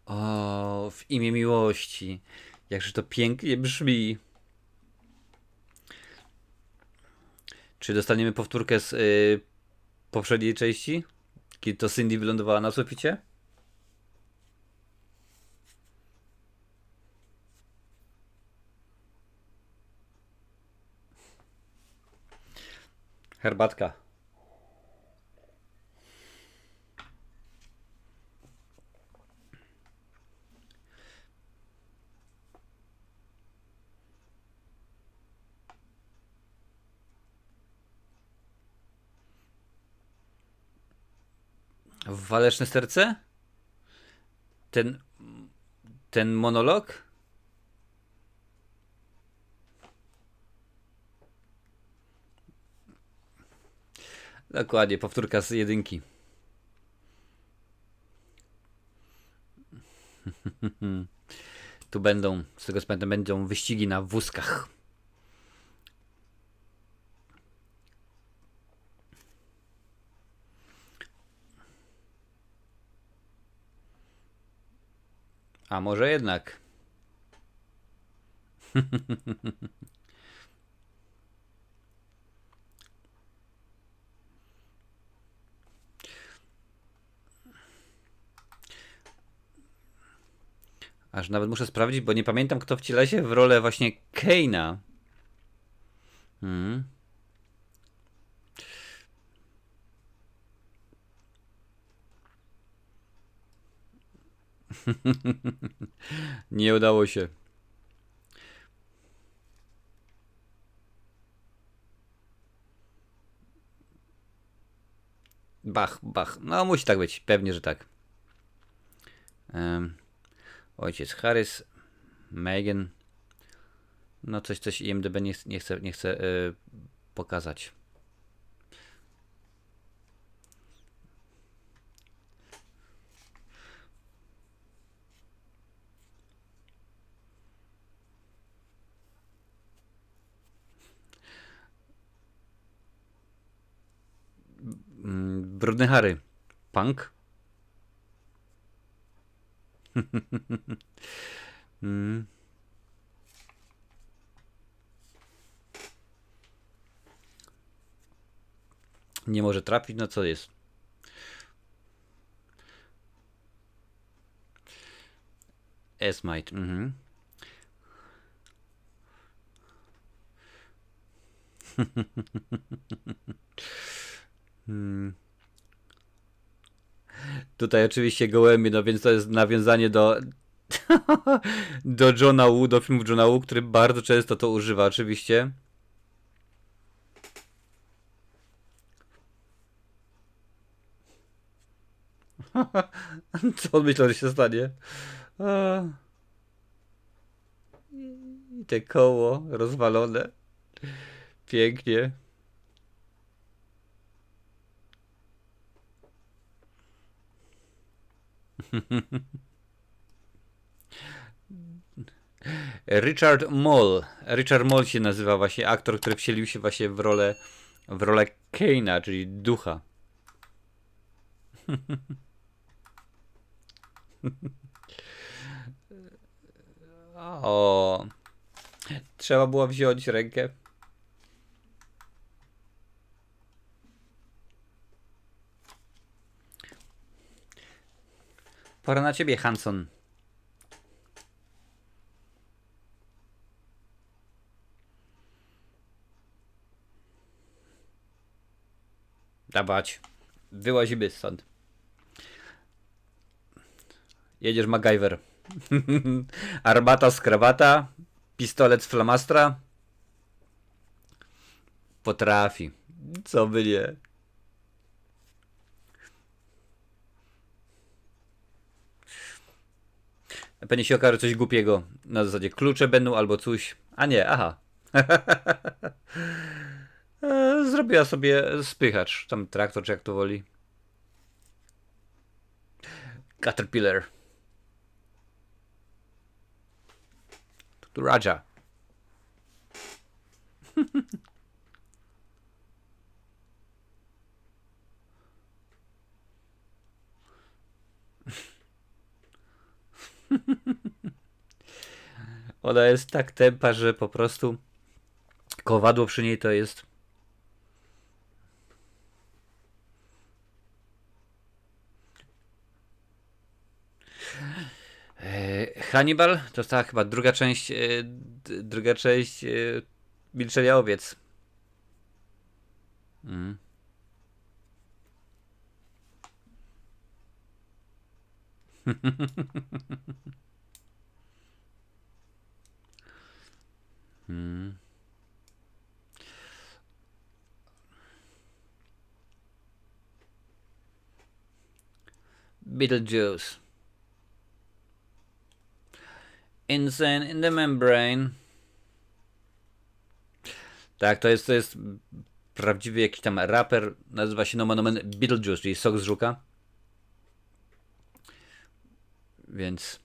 O, w imię miłości. Jakże to pięknie brzmi. Czy dostaniemy powtórkę z poprzedniej części? Kiedy to Cindy wylądowała na suficie? Herbatka. Waleczne serce? Ten monolog? Dokładnie, powtórka z jedynki. Tu będą, z tego co pamiętam, będą wyścigi na wózkach. A może jednak. Aż nawet muszę sprawdzić, bo nie pamiętam, kto wciela się w rolę właśnie Kane'a. Hmm. Nie udało się. Bach, bach. No musi tak być. Pewnie, że tak. Ojciec Harris, Megan. No coś IMDb nie chce pokazać. Brudny Harry. Punk? mm. Nie może trafić, no co jest? Esmite. Mhm. Tutaj oczywiście gołębie, no więc to jest nawiązanie do do Johna Woo, do filmów Johna Woo, który bardzo często to używa oczywiście. Co on myślał, że się stanie? A. I te koło rozwalone. Pięknie. Richard Moll. Richard Moll się nazywa właśnie aktor, który wcielił się właśnie w rolę Kane'a, czyli ducha. O, trzeba było wziąć rękę. Pora na ciebie, Hanson. Dawać. Wyłazimy stąd. Jedziesz MacGyver. Armata z krawata. Pistolet z flamastra. Potrafi. Co by nie. Pewnie się okaże coś głupiego. Na zasadzie klucze będą albo coś. A nie, aha. Zrobiła sobie spychacz. Tam traktor, czy jak to woli. Caterpillar. Tu Raja. Ona jest tak tempa, że po prostu kowadło przy niej to jest. Hannibal to jest ta chyba druga część Milczenia Owiec. Mm. mm. Beetlejuice. Insane in the Membrane. Tak, to jest prawdziwy jakiś tam raper. Nazywa się nomen omen Beetlejuice, czyli sok z żuka. Więc.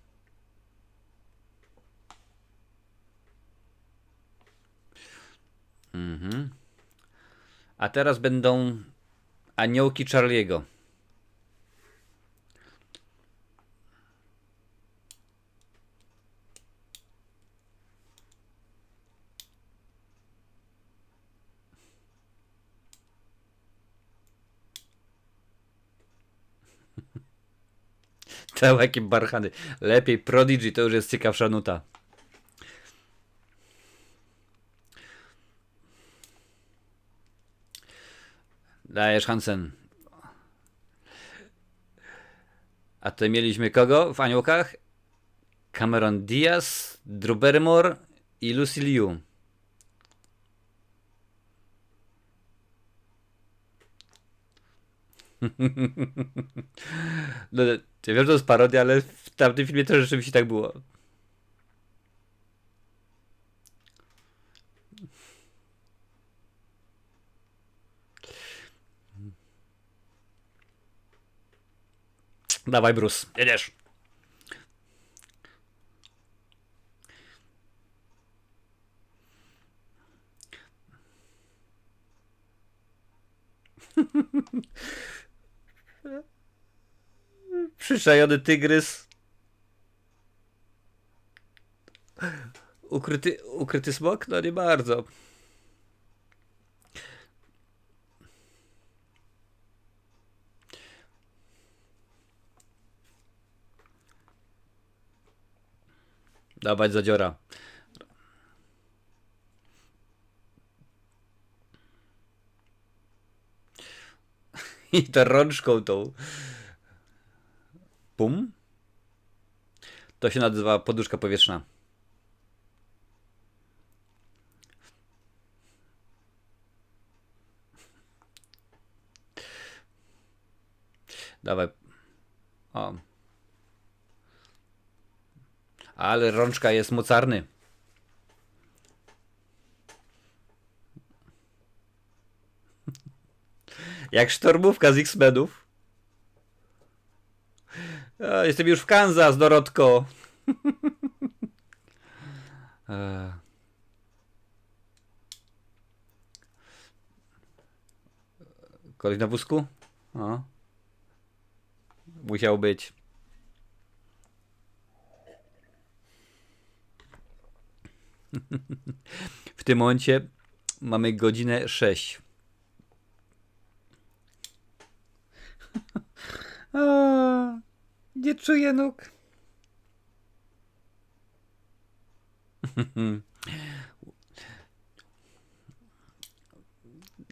Mhm. A teraz będą aniołki Charlie'ego. Jakie barchany. Lepiej Prodigy, to już jest ciekawsza nuta. Dajesz, Hansen. A tutaj mieliśmy kogo w Aniołkach? Cameron Diaz, Drew Barrymore i Lucy Liu. No, ja wiem, że to jest parodia, ale w tamtym filmie też rzeczywiście tak było. Dawaj, Bruce, jedziesz. Przyczajony tygrys. Ukryty smok? No nie bardzo. Dawać zadziora. I to rączką tą. Pum. To się nazywa poduszka powietrzna. Dawaj. O. Ale rączka jest mocarny. Jak sztormówka z X-Menów. Jestem już w Kansas, Dorotko. Koleś na wózku? O. Musiał być. W tym momencie mamy godzinę 6. Nie czuję nóg.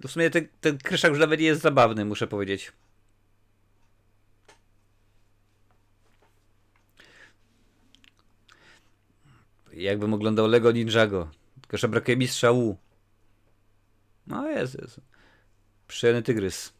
W sumie ten kryszak już nawet nie jest zabawny, muszę powiedzieć. Jakbym oglądał Lego Ninjago. Tylko że brakuje mistrza Wu. No jest. Przyjemny tygrys.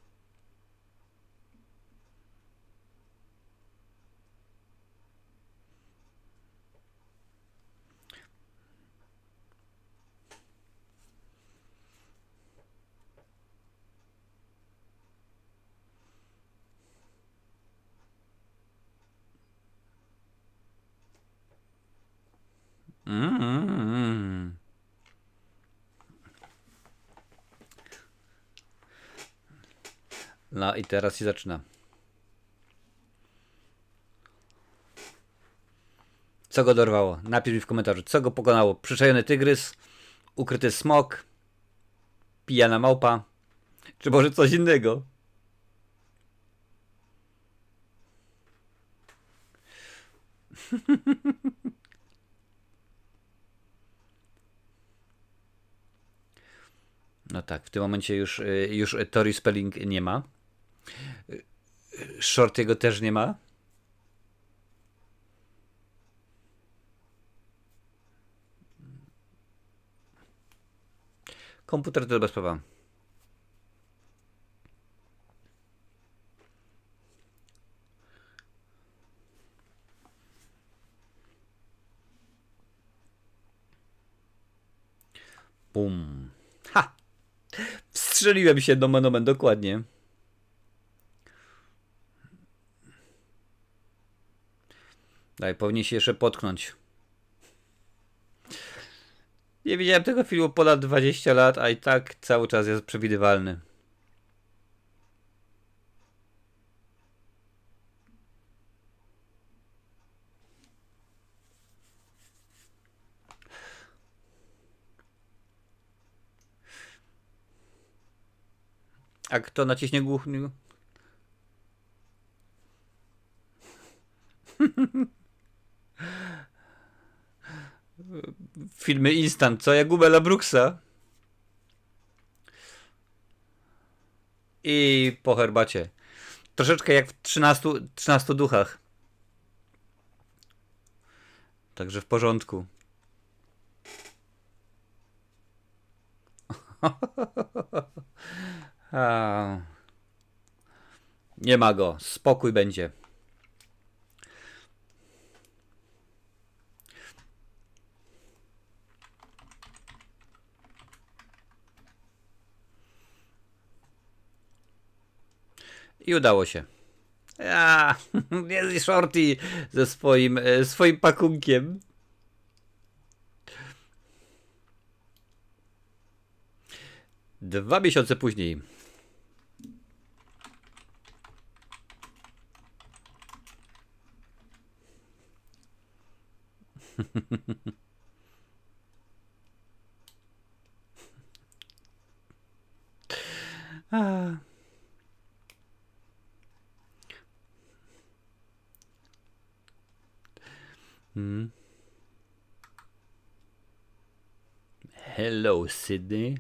No i teraz się zaczyna. Co go dorwało? Napisz mi w komentarzu, co go pokonało. Przyczajony tygrys, ukryty smok, pijana małpa, czy może coś innego? No tak, w tym momencie już Tori Spelling nie ma. Shortiego też nie ma. Komputer to bez sprawa. Bum. Ha! Wstrzeliłem się, nomen omen, dokładnie. Daj, powinien się jeszcze potknąć. Nie widziałem tego filmu ponad 20 lat, a i tak cały czas jest przewidywalny. A kto naciśnie głuchniu? Filmy instant, co? Jak u Mela Brooksa. I po herbacie. Troszeczkę jak w 13 duchach. Także w porządku. A. Nie ma go. Spokój będzie. I udało się. Jest Shorty ze swoim pakunkiem. Dwa miesiące później. Hello, Sydney.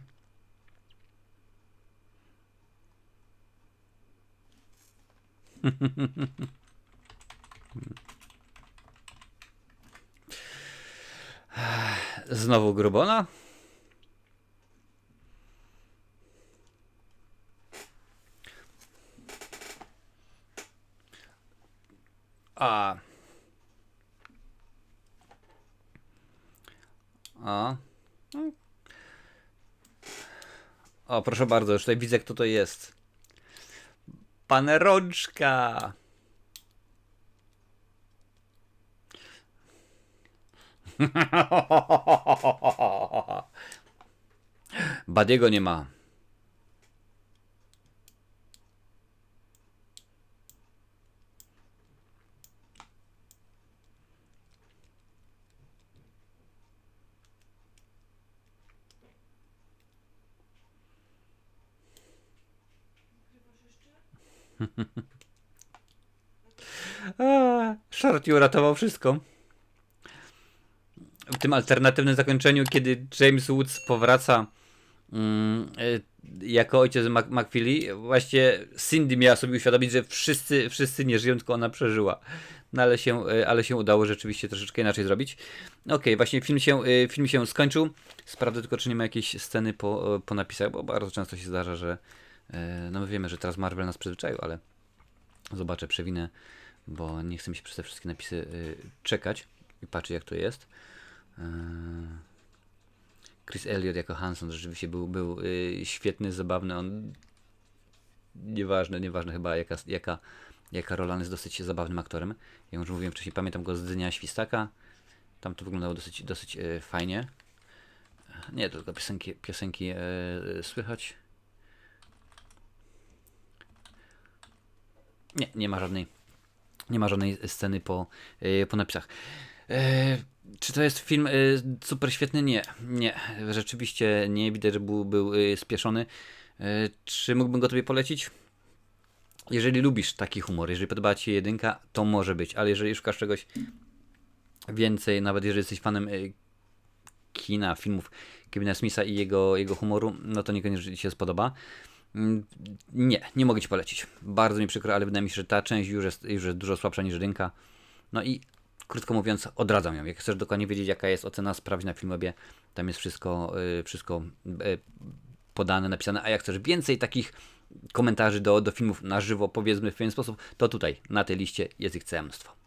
Znowu Grubona? A. O, proszę bardzo, już tutaj widzę, kto to jest. Pan Rączka. Badiego nie ma. Shorty uratował wszystko. W tym alternatywnym zakończeniu, kiedy James Woods powraca jako ojciec McFeely, właśnie Cindy miała sobie uświadomić, że wszyscy nie żyją, tylko ona przeżyła. No ale się udało rzeczywiście troszeczkę inaczej zrobić. Okej, właśnie film się skończył. Sprawdzę tylko, czy nie ma jakiejś sceny po napisach, bo bardzo często się zdarza, że no my wiemy, że teraz Marvel nas przyzwyczaił, ale zobaczę, przewinę, bo nie chcę mi się przez te wszystkie napisy czekać i patrzeć, jak to jest. Chris Elliott jako Hanson rzeczywiście był świetny, zabawny. On nieważne chyba jaka rola, on jest dosyć zabawnym aktorem. Jak już mówiłem wcześniej, pamiętam go z Dnia Świstaka. Tam to wyglądało dosyć fajnie. Nie, to tylko piosenki słychać. Nie ma żadnej sceny po napisach. Czy to jest film super świetny? Nie. Rzeczywiście nie widać, że był spieszony. Czy mógłbym go tobie polecić? Jeżeli lubisz taki humor, jeżeli podoba ci się jedynka, to może być, ale jeżeli szukasz czegoś więcej, nawet jeżeli jesteś fanem kina, filmów Kevina Smitha i jego humoru, no to niekoniecznie ci się spodoba. Nie mogę ci polecić. Bardzo mi przykro, ale wydaje mi się, że ta część już jest dużo słabsza niż jedynka. No i krótko mówiąc, odradzam ją. Jak chcesz dokładnie wiedzieć, jaka jest ocena, sprawdź na Filmwebie. Tam jest wszystko podane, napisane. A jak chcesz więcej takich komentarzy do filmów na żywo, powiedzmy w pewien sposób, to tutaj, na tej liście jest ich całe mnóstwo.